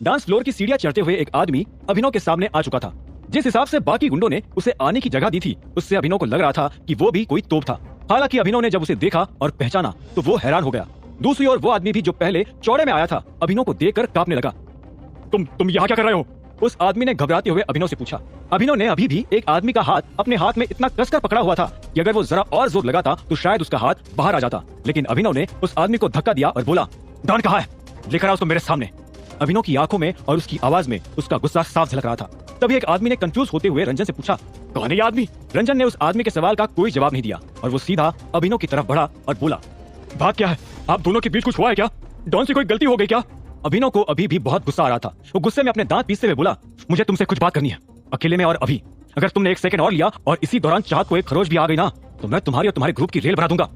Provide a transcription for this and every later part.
Dance floor की सीढ़ियां चढ़ते हुए एक आदमी अभिनव के सामने आ चुका था। जिस हिसाब से बाकी गुंडों ने उसे आने की जगह दी थी, उससे अभिनव को लग रहा था कि वो भी कोई तोप था। हालांकि अभिनव ने जब उसे देखा और पहचाना तो वो हैरान हो गया। दूसरी ओर वो आदमी भी जो पहले चौड़े में आया था, अभिनव को देखकर कांपने लगा। तुम यहाँ क्या कर रहे हो? उस आदमी ने घबराते हुए अभिनव से पूछा। अभिनव ने अभी भी एक आदमी का हाथ अपने हाथ में इतना कसकर पकड़ा हुआ था कि अगर वो जरा और जोर लगाता तो शायद उसका हाथ बाहर आ जाता। लेकिन अभिनव ने उस आदमी को धक्का दिया और बोला, डॉन कहाँ है? लेकर आओ उसको मेरे सामने। अभिनव की आंखों में और उसकी आवाज में उसका गुस्सा साफ झलक रहा था। तभी एक आदमी ने कंफ्यूज होते हुए रंजन से पूछा, कौन है ये आदमी? रंजन ने उस आदमी के सवाल का कोई जवाब नहीं दिया और वो सीधा अभिनव की तरफ बढ़ा और बोला, बात क्या है? आप दोनों के बीच कुछ हुआ है क्या? डॉन से कोई गलती हो गई क्या? अभिनव को अभी भी बहुत गुस्सा आ रहा था। वो गुस्से में अपने दांत पीसते हुए बोला, मुझे तुमसे कुछ बात करनी है, अकेले में और अभी। अगर तुमने एक सेकंड और लिया और इसी दौरान चाहत को एक खरोच भी आ गई ना, तो मैं तुम्हारी और तुम्हारे ग्रुप की रेल बना दूंगा।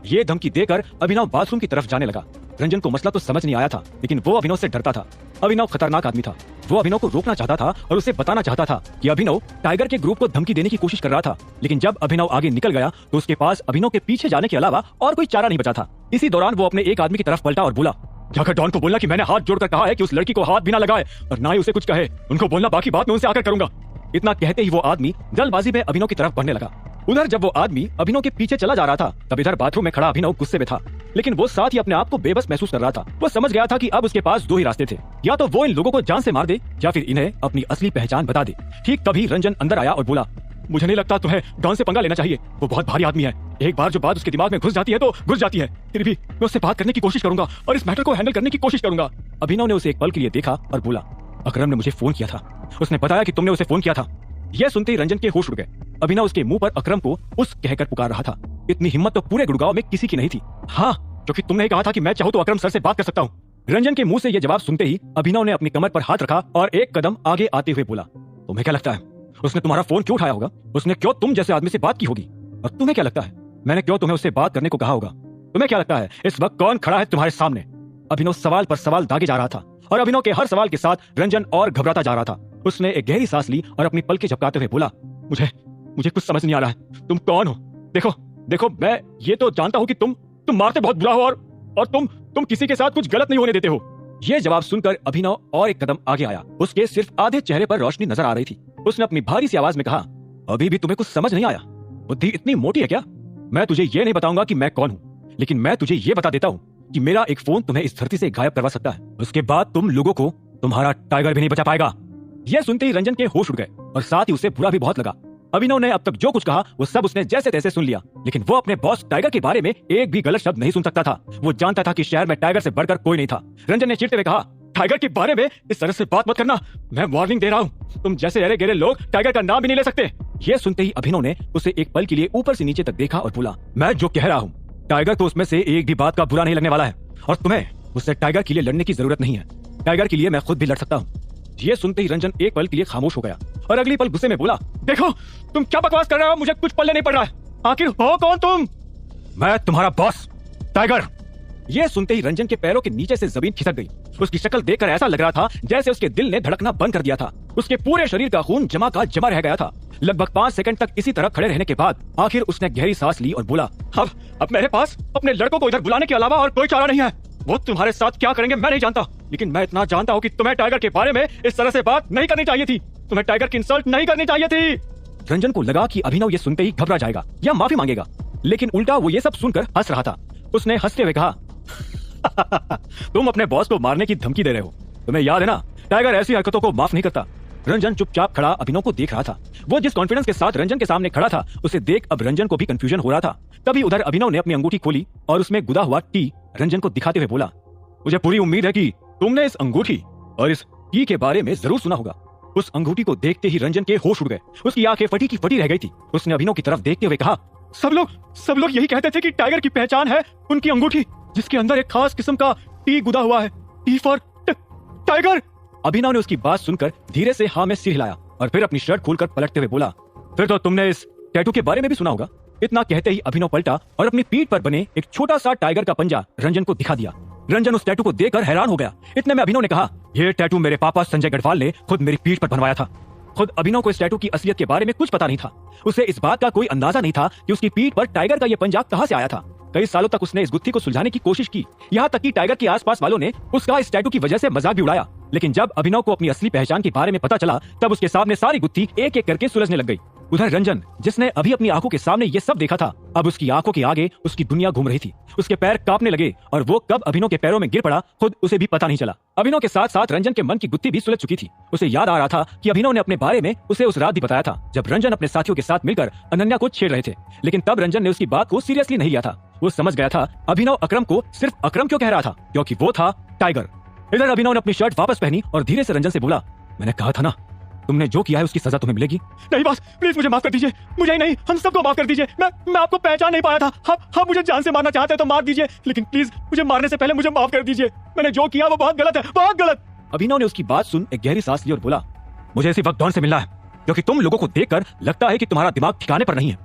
ये धमकी देकर अभिनव बाथरूम की तरफ जाने लगा। रंजन को मसला तो समझ नहीं आया था, लेकिन वो अभिनव से डरता था। अभिनव खतरनाक आदमी था। वो अभिनव को रोकना चाहता था और उसे बताना चाहता था कि अभिनव टाइगर के ग्रुप को धमकी देने की कोशिश कर रहा था। लेकिन जब अभिनव आगे निकल गया तो उसके पास अभिनव के पीछे जाने के अलावा और कोई चारा नहीं बचा था। इसी दौरान वो अपने एक आदमी की तरफ पलटा और बोला, जाकर डॉन को बोलना कि मैंने हाथ जोड़कर कहा है कि उस लड़की को हाथ भी ना लगाए और ना ही उसे कुछ कहे। उनको बोलना, बाकी बात मैं उनसे आकर करूंगा। इतना कहते ही वो आदमी जल्दबाजी में अभिनव की तरफ बढ़ने लगा। उधर जब वो आदमी अभिनव के पीछे चला जा रहा था, तब इधर बाथरूम में खड़ा अभिनव गुस्से में था। लेकिन वो साथ ही अपने आप को बेबस महसूस कर रहा था। वो समझ गया था कि अब उसके पास दो ही रास्ते थे, या तो वो इन लोगों को जान से मार दे या फिर इन्हें अपनी असली पहचान बता दे। ठीक तभी रंजन अंदर आया और बोला, मुझे नहीं लगता तुम्हें डॉन से पंगा लेना चाहिए। वो बहुत भारी आदमी है। एक बार जो बात उसके दिमाग में घुस जाती है तो घुस जाती है। फिर भी मैं उससे बात करने की कोशिश करूंगा और इस मैटर को हैंडल करने की कोशिश करूंगा। अभिनव ने उसे एक पल के लिए देखा और बोला, अकरम ने मुझे फोन किया था। उसने बताया कि तुमने उसे फोन किया था। यह सुनते ही रंजन के होश उड़ गए। अभिनव उसके मुंह पर अकरम को उस कहकर पुकार रहा था। इतनी हिम्मत तो पूरे गुड़गांव में किसी की नहीं थी। हाँ, क्योंकि तुमने कहा था कि मैं चाहूं तो अकरम सर से बात कर सकता हूँ। रंजन के मुंह से यह जवाब सुनते ही अभिनव ने अपनी कमर पर हाथ रखा और एक कदम आगे आते हुए बोला, तुम्हें क्या लगता है उसने तुम्हारा फोन क्यों उठाया होगा? उसने क्यों तुम जैसे आदमी से बात की होगी? और तुम्हें क्या लगता है मैंने क्यों तुम्हें उससे बात करने को कहा होगा? तुम्हें क्या लगता है इस वक्त कौन खड़ा है तुम्हारे सामने? अभिनव सवाल पर सवाल दागे जा रहा था और अभिनव के हर सवाल के साथ रंजन और घबराता जा रहा था। उसने एक गहरी सांस ली और अपनी पलकें झपकाते हुए बोला, मुझे कुछ समझ नहीं आ रहा है। तुम कौन हो? देखो मैं ये तो जानता हूँ कि तुम मारते बहुत बुरा हो और तुम किसी के साथ कुछ गलत नहीं होने देते हो। ये जवाब सुनकर अभिनव और एक कदम आगे आया। उसके सिर्फ आधे चेहरे पर रोशनी नजर आ रही थी। उसने अपनी भारी सी आवाज में कहा, अभी भी तुम्हें कुछ समझ नहीं आया? बुद्धि इतनी मोटी है क्या? मैं तुझे ये नहीं बताऊंगा कि मैं कौन हूँ, लेकिन मैं तुझे ये बता देता हूँ कि मेरा एक फोन तुम्हें इस धरती से गायब करवा सकता है। उसके बाद तुम लोगों को तुम्हारा टाइगर भी नहीं बचा पाएगा। यह सुनते ही रंजन के होश उड़ गए और साथ ही उसे बुरा भी बहुत लगा। अभिनव ने अब तक जो कुछ कहा वो सब उसने जैसे तैसे सुन लिया, लेकिन वो अपने बॉस टाइगर के बारे में एक भी गलत शब्द नहीं सुन सकता था। वो जानता था कि शहर में टाइगर से बढ़कर कोई नहीं था। रंजन ने चिढ़ते हुए कहा, टाइगर के बारे में इस तरह से बात मत करना। मैं वार्निंग दे रहा हूँ, तुम जैसे अरे गहरे लोग टाइगर का नाम भी नहीं ले सकते। यह सुनते ही अभिनव ने उसे एक पल के लिए ऊपर से नीचे तक देखा और बोला, मैं जो कह रहा हूँ टाइगर को उसमें से एक भी बात का बुरा नहीं लगने वाला है और तुम्हें उससे टाइगर के लिए लड़ने की जरूरत नहीं है। टाइगर के लिए मैं खुद भी लड़ सकता हूँ। ये सुनते ही रंजन एक पल के लिए खामोश हो गया और अगली पल गुस्से में बोला, देखो तुम क्या बकवास कर रहे हो? मुझे कुछ पल्ले नहीं पड़ रहा है। आखिर हो कौन तुम? मैं तुम्हारा बॉस टाइगर। ये सुनते ही रंजन के पैरों के नीचे से जमीन खिसक गई। उसकी शक्ल देखकर ऐसा लग रहा था जैसे उसके दिल ने धड़कना बंद कर दिया था। उसके पूरे शरीर का खून जमा का जमा रह गया था। लगभग 5 सेकंड तक इसी तरह खड़े रहने के बाद आखिर उसने गहरी सांस ली और बोला, अब मेरे पास अपने लड़कों को इधर बुलाने के अलावा और कोई चारा नहीं है। वो तुम्हारे साथ क्या करेंगे मैं नहीं जानता, लेकिन मैं इतना जानता हूँ कि तुम्हें टाइगर के बारे में इस तरह से बात नहीं करनी चाहिए थी। तुम्हें टाइगर की इंसल्ट नहीं करनी चाहिए थी। रंजन को लगा कि अभिनव ये सुनते ही घबरा जाएगा या माफी मांगेगा, लेकिन उल्टा वो ये सब सुनकर हंस रहा था। उसने हंसते हुए कहा, तुम अपने बॉस को मारने की धमकी दे रहे हो। तुम्हें याद है ना, टाइगर ऐसी हरकतों को माफ नहीं करता। रंजन चुपचाप खड़ा अभिनव को देख रहा था। वो जिस कॉन्फिडेंस के साथ रंजन के सामने खड़ा था, उसे देख अब रंजन को भी कंफ्यूजन हो रहा था। तभी उधर अभिनव ने अपनी अंगूठी खोली और उसमें गुदा हुआ टी रंजन को दिखाते हुए बोला, मुझे पूरी उम्मीद है कि तुमने इस अंगूठी और इस टी के बारे में जरूर सुना होगा। उस अंगूठी को देखते ही रंजन के होश उड़ गए। उसकी आंखें फटी की फटी रह गई थी। उसने अभिनव की तरफ देखते हुए कहा, सब लोग यही कहते थे कि टाइगर की पहचान है उनकी अंगूठी, जिसके अंदर एक खास किस्म का टी गुदा हुआ है। T for tiger. अभिनव ने उसकी बात सुनकर धीरे से हाँ में सिर हिलाया और फिर अपनी शर्ट खोलकर पलटते हुए बोला, फिर तो तुमने इस टैटू के बारे में भी सुना होगा। इतना कहते ही अभिनव पलटा और अपनी पीठ पर बने एक छोटा सा टाइगर का पंजा रंजन को दिखा दिया। रंजन उस टैटू को देखकर हैरान हो गया। इतने में अभिनव ने कहा, यह टैटू मेरे पापा संजय गढ़वाल ने खुद मेरी पीठ पर बनवाया था। खुद अभिनव को इस टैटू की असलियत के बारे में कुछ पता नहीं था। उसे इस बात का कोई अंदाजा नहीं था कि उसकी पीठ पर टाइगर का यह पंजा कहां से आया था। कई सालों तक उसने इस गुत्थी को सुलझाने की कोशिश की, यहाँ तक कि टाइगर के आसपास वालों ने उसका इस टैटू की वजह से मजाक भी उड़ाया। लेकिन जब अभिनव को अपनी असली पहचान के बारे में पता चला, तब उसके सामने सारी गुत्थी एक एक करके सुलझने लग गई। उधर रंजन, जिसने अभी अपनी आंखों के सामने ये सब देखा था, अब उसकी आंखों के आगे उसकी दुनिया घूम रही थी। उसके पैर कांपने लगे और वो कब अभिनव के पैरों में गिर पड़ा, खुद उसे भी पता नहीं चला। अभिनव के साथ साथ रंजन के मन की गुत्थी भी सुलझ चुकी थी। उसे याद आ रहा था कि अभिनव ने अपने बारे में उसे उस रात भी बताया था, जब रंजन अपने साथियों के साथ मिलकर अनन्या को छेड़ रहे थे। लेकिन तब रंजन ने उसकी बात को सीरियसली नहीं लिया था। वो समझ गया था अभिनव अकरम को सिर्फ अकरम क्यों कह रहा था, क्योंकि वो था टाइगर। इधर अभिनव ने अपनी शर्ट वापस पहनी और धीरे से रंजन से बोला, मैंने कहा था ना, तुमने जो किया है उसकी सजा तुम्हें मिलेगी। नहीं बॉस, प्लीज मुझे माफ कर दीजिए, मुझे ही नहीं हम सबको माफ कर दीजिए। मैं आपको पहचान नहीं पाया था। आप मुझे जान से मारना चाहते हैं तो मार दीजिए, लेकिन प्लीज मुझे मारने से पहले मुझे माफ कर दीजिए। मैंने जो किया वो बहुत गलत है, बहुत गलत। अभिनव ने उसकी बात सुन एक गहरी सांस ली और बोला, मुझे इसी वक्त डॉन से मिलना है, क्योंकि तुम लोगों को देखकर लगता है कि तुम्हारा दिमाग ठिकाने पर नहीं है।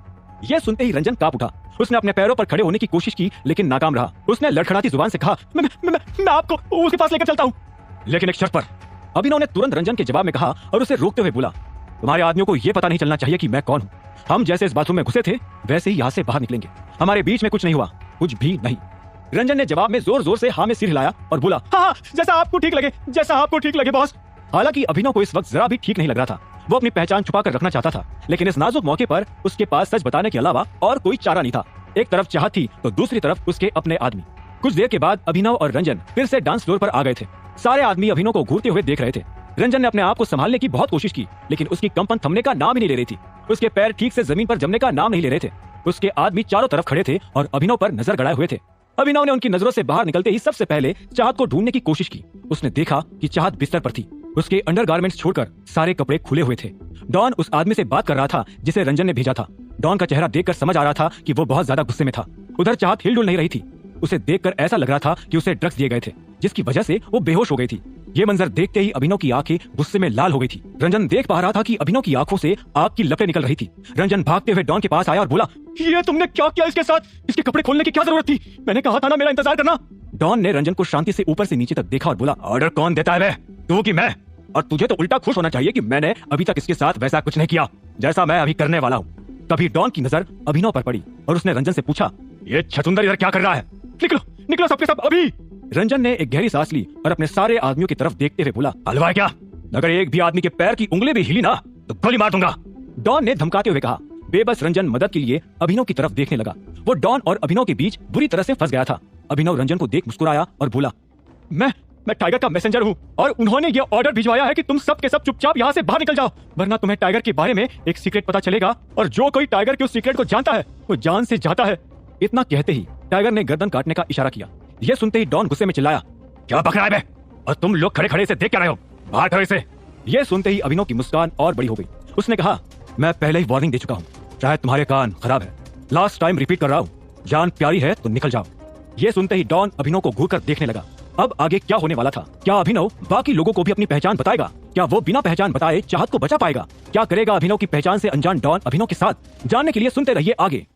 यह सुनते ही रंजन कांप उठा। उसने अपने पैरों पर खड़े होने की कोशिश की, लेकिन नाकाम रहा। उसने लड़खड़ाती जुबान से कहा, मैं आपको उसके पास लेकर चलता हूँ, लेकिन एक शर्त पर। अभिनव ने तुरंत रंजन के जवाब में कहा और उसे रोकते हुए बोला, तुम्हारे आदमियों को यह पता नहीं चलना चाहिए कि मैं कौन हूँ। हम जैसे इस बाथरूम में घुसे थे वैसे ही यहाँ से बाहर निकलेंगे। हमारे बीच में कुछ नहीं हुआ, कुछ भी नहीं। रंजन ने जवाब में जोर जोर से हाँ में सिर हिलाया और बोला, हाँ, जैसा आपको ठीक लगे, जैसा आपको ठीक लगे बॉस। हालांकि अभिनव को इस वक्त जरा भी ठीक नहीं लग रहा था। वो अपनी पहचान छुपा कर रखना चाहता था, लेकिन इस नाजुक मौके पर उसके पास सच बताने के अलावा और कोई चारा नहीं था। एक तरफ चाहत थी तो दूसरी तरफ उसके अपने आदमी। कुछ देर के बाद अभिनव और रंजन फिर से डांस फ्लोर पर आ गए थे। सारे आदमी अभिनव को घूरते हुए देख रहे थे। रंजन ने अपने आप को संभालने की बहुत कोशिश की, लेकिन उसकी कंपन थमने का नाम ही नहीं ले रही थी। उसके पैर ठीक से जमीन पर जमने का नाम नहीं ले रहे थे। उसके आदमी चारों तरफ खड़े थे और अभिनव पर नजर गड़ाए हुए थे। अभिनव ने उनकी नजरों से बाहर निकलते ही सबसे पहले चाहत को ढूंढने की कोशिश की। उसने देखा कि चाहत बिस्तर पर थी। उसके अंडरगारमेंट्स छोड़कर सारे कपड़े खुले हुए थे। डॉन उस आदमी से बात कर रहा था जिसे रंजन ने भेजा था। डॉन का चेहरा देखकर समझ आ रहा था कि वो बहुत ज्यादा गुस्से में था। उधर चाहत हिलडुल नहीं रही थी। उसे देखकर ऐसा लग रहा था कि उसे ड्रग्स दिए गए थे, जिसकी वजह से वो बेहोश हो गई थी। ये मंजर देखते ही अभिनव की आंखें गुस्से में लाल हो गई थी। रंजन देख पा रहा था कि अभिनव की आंखों से आग की लपटें निकल रही थी। रंजन भागते हुए डॉन के पास आया और बोला, ये तुमने क्या किया इसके साथ? इसके कपड़े खोलने की क्या जरूरत थी? मैंने कहा था ना मेरा इंतजार करना। डॉन ने रंजन को शांति से ऊपर से नीचे तक देखा और बोला, ऑर्डर कौन देता है, तू कि मैं? और तुझे तो उल्टा खुश होना चाहिए कि मैंने अभी तक इसके साथ वैसा कुछ नहीं किया जैसा मैं अभी करने वाला हूँ। तभी डॉन की नजर अभिनव पर पड़ी और उसने रंजन से पूछा, ये छछुंदर इधर क्या कर रहा है? निकलो निकलो सबके सब अभी। रंजन ने एक गहरी सांस ली और अपने सारे आदमियों की तरफ देखते हुए बोला, हलवा है क्या? अगर एक भी आदमी के पैर की उंगली भी हिली ना तो गोली मार दूंगा। डॉन ने धमकाते हुए कहा। बेबस रंजन मदद के लिए अभिनव की तरफ देखने लगा। वो डॉन और अभिनव के बीच बुरी तरह से फंस गया था। अभिनव रंजन को देख मुस्कुराया और बोला, मैं टाइगर का मैसेंजर हूँ और उन्होंने ये ऑर्डर भिजवाया है कि तुम सब के सब चुपचाप यहाँ से बाहर निकल जाओ, वरना तुम्हें टाइगर के बारे में एक सीक्रेट पता चलेगा और जो कोई टाइगर के उस सीक्रेट को जानता है वो जान से जाता है। इतना कहते ही टाइगर ने गर्दन काटने का इशारा किया। यह सुनते ही डॉन गुस्से में चिल्लाया, क्या बक रहा है बे? और तुम लोग खड़े खड़े से देख क्या रहे हो? बाहर करो इसे। यह सुनते ही अभिनव की मुस्कान और बड़ी हो गई। उसने कहा, मैं पहले ही वार्निंग दे चुका हूँ, शायद तुम्हारे कान खराब है। लास्ट टाइम रिपीट कर रहा हूँ, जान प्यारी है तो निकल जाओ। यह सुनते ही डॉन अभिनव को घूरकर देखने लगा। अब आगे क्या होने वाला था? क्या अभिनव बाकी लोगों को भी अपनी पहचान बताएगा? क्या वो बिना पहचान बताए चाहत को बचा पाएगा? क्या करेगा अभिनव की पहचान से अनजान डॉन अभिनव के साथ? जानने के लिए सुनते रहिए आगे।